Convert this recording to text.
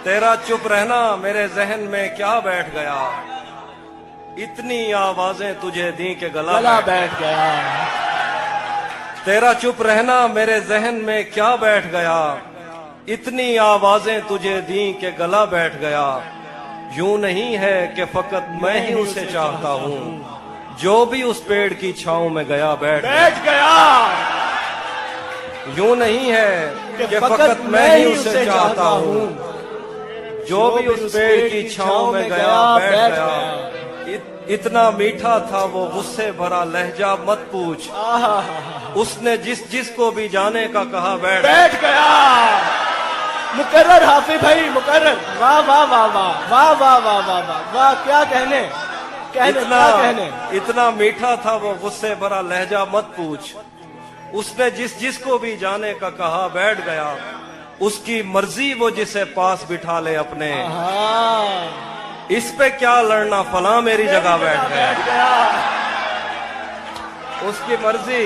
तेरा चुप रहना मेरे जहन में क्या बैठ गया, इतनी आवाजें तुझे दी के गला बैठ गया। तेरा चुप रहना मेरे जहन में क्या बैठ गया, इतनी आवाजें तुझे दी के गला बैठ गया। यूं नहीं है कि फकत मैं ही उसे चाहता हूँ, जो भी उस पेड़ की छांव में गया बैठ गया। यूं नहीं है कि फकत मैं ही उसे चाहता हूँ, जो भी उस पेड़ की छांव में गया बैठ गया। इतना मीठा था वो गुस्से भरा लहजा मत पूछ, उसने जिस को भी जाने का कहा बैठ गया। मुकर्रर हाफिज भाई, मुकर्रर। वाह वाह वाह वाह वाह वाह वाह वाह वाह वाह, क्या कहने क्या कहने। इतना मीठा था वो गुस्से भरा लहजा मत पूछ, उसने जिस को भी जाने का कहा बैठ गया। उसकी मर्जी वो जिसे पास बिठा ले अपने, इस पे क्या लड़ना फला मेरी जगह बैठ गया। उसकी मर्जी